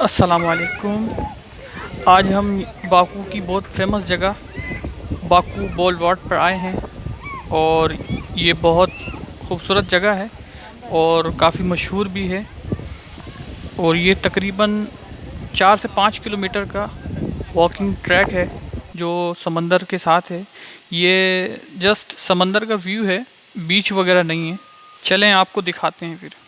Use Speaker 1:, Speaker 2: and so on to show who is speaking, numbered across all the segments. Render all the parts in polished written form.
Speaker 1: अस्सलामुअलैकुम। आज हम बाकू की बहुत फेमस जगह बाकू बोलवार्ड पर आए हैं और ये बहुत खूबसूरत जगह है और काफ़ी मशहूर भी है। और ये तकरीबन 4 से 5 किलोमीटर का वॉकिंग ट्रैक है जो समंदर के साथ है। ये जस्ट समंदर का व्यू है, बीच वगैरह नहीं है। चलें आपको दिखाते हैं फिर।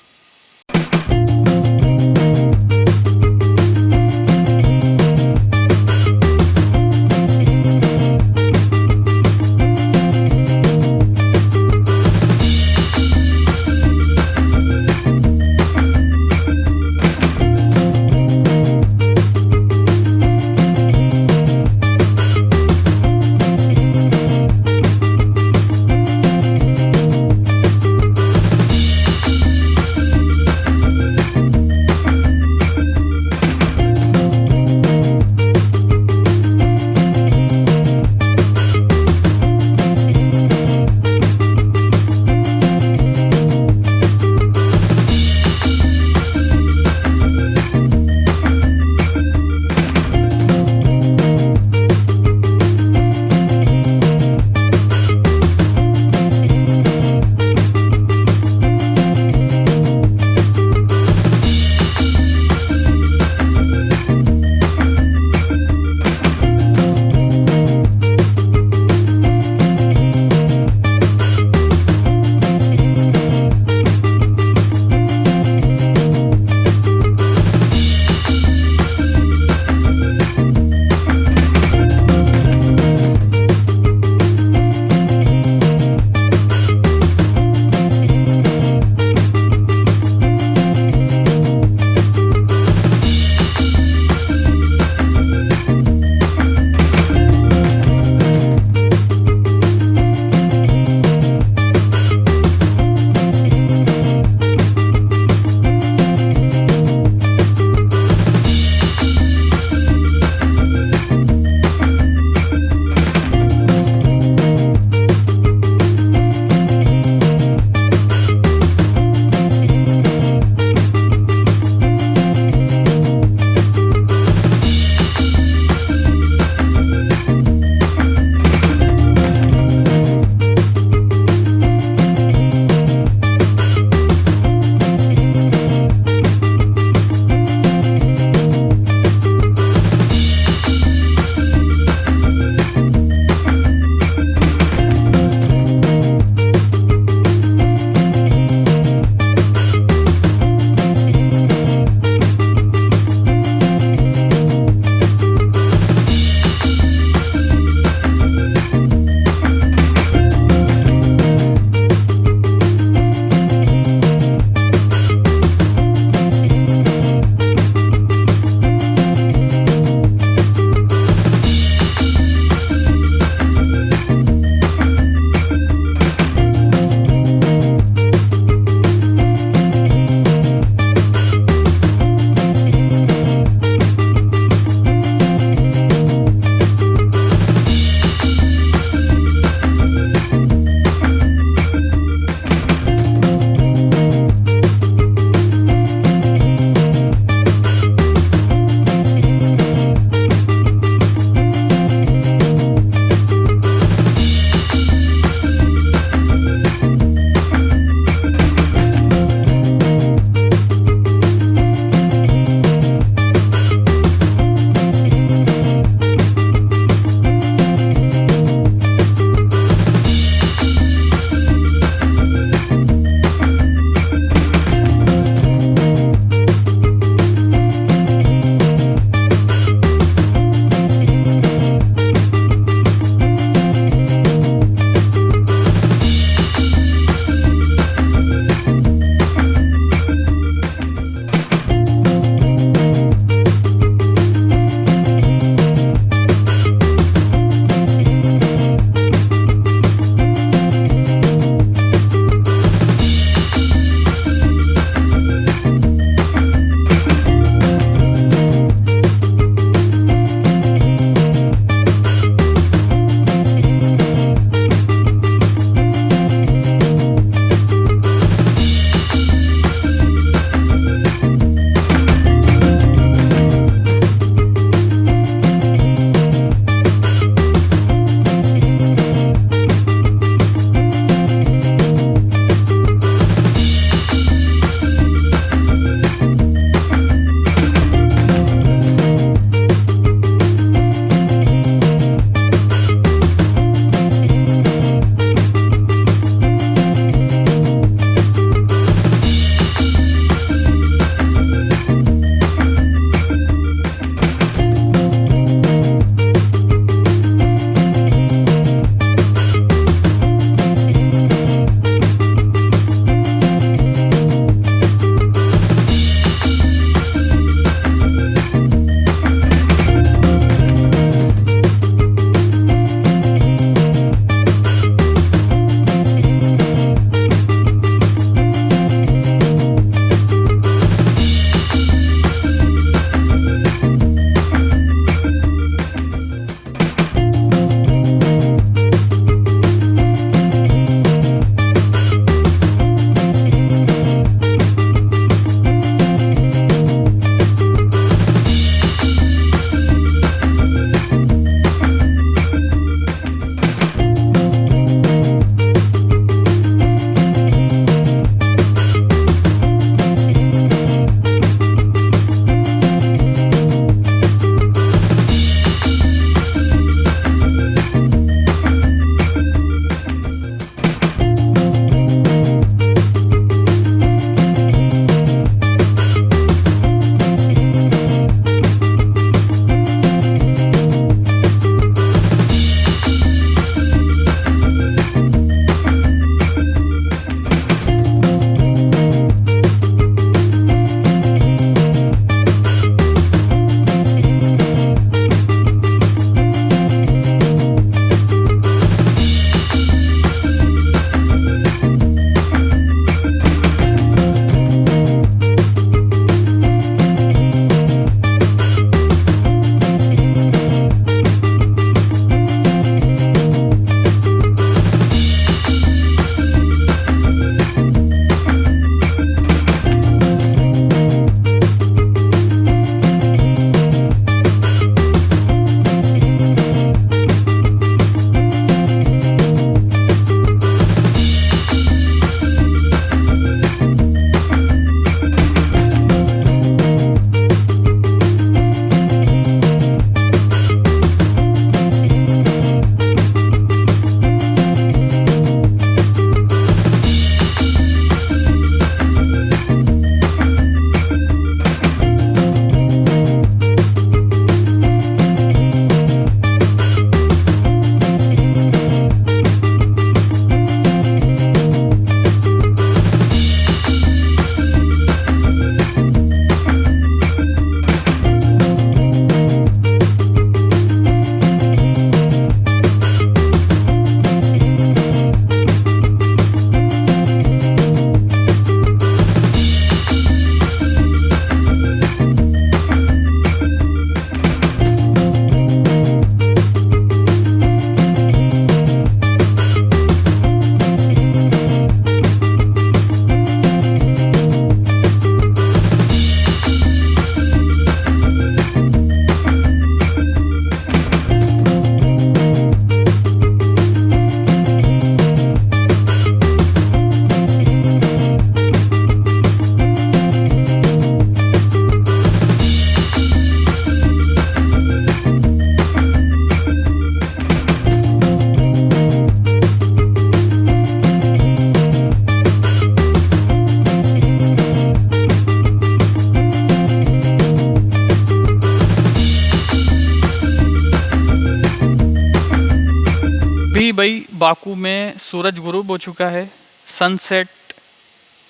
Speaker 1: भाई बाकू में सूरज गुरूब हो चुका है। सनसेट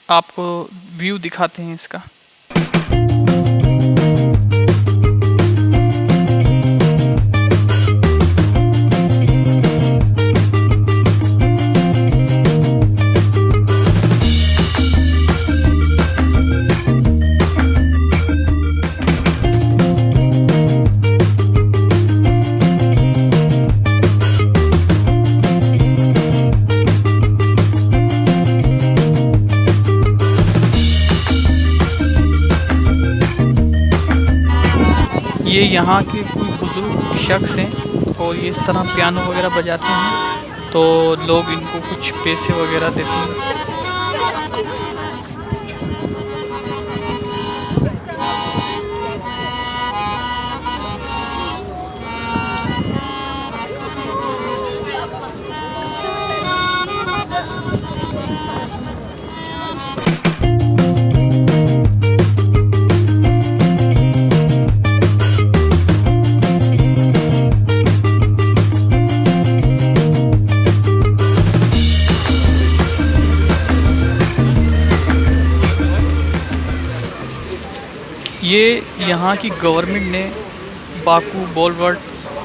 Speaker 1: आपको व्यू दिखाते हैं इसका। ये यहाँ के कोई बुजुर्ग शख्स हैं और ये इस तरह पियानो वगैरह बजाते हैं, तो लोग इनको कुछ पैसे वगैरह देते हैं। ये यहाँ की गवर्नमेंट ने बाकू बोलवर्ड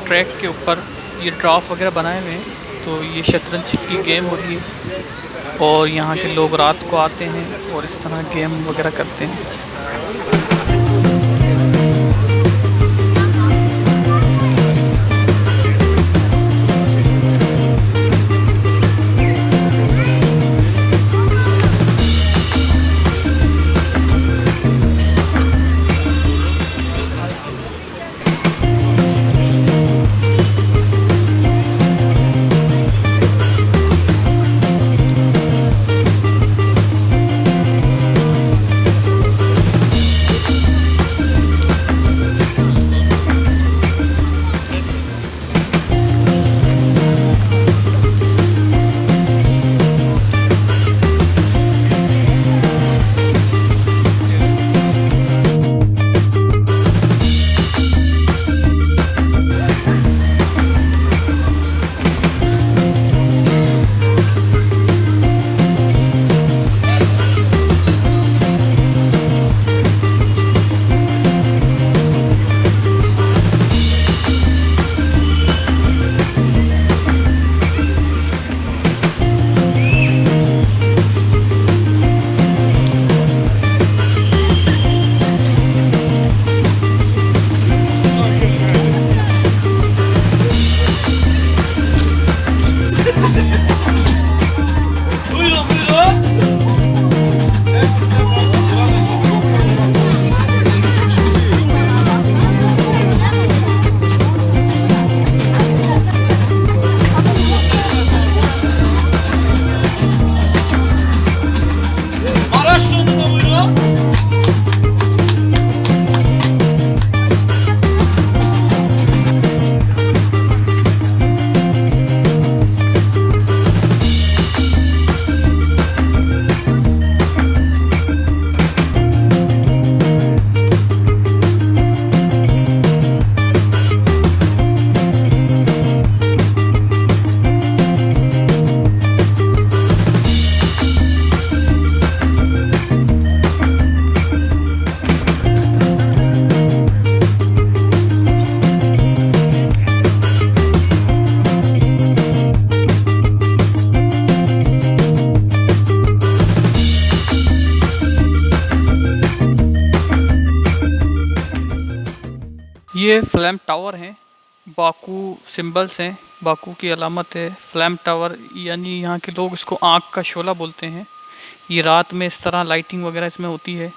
Speaker 1: ट्रैक के ऊपर ये ड्राफ्ट वगैरह बनाए हुए हैं, तो ये शतरंज की गेम हो रही है और यहाँ के लोग रात को आते हैं और इस तरह गेम वगैरह करते हैं। ये फ्लैम टावर हैं, बाकू सिंबल्स हैं, बाकू की अलामत है फ्लैम टावर, यानी यहाँ के लोग इसको आँख का शोला बोलते हैं। ये रात में इस तरह लाइटिंग वगैरह इसमें होती है।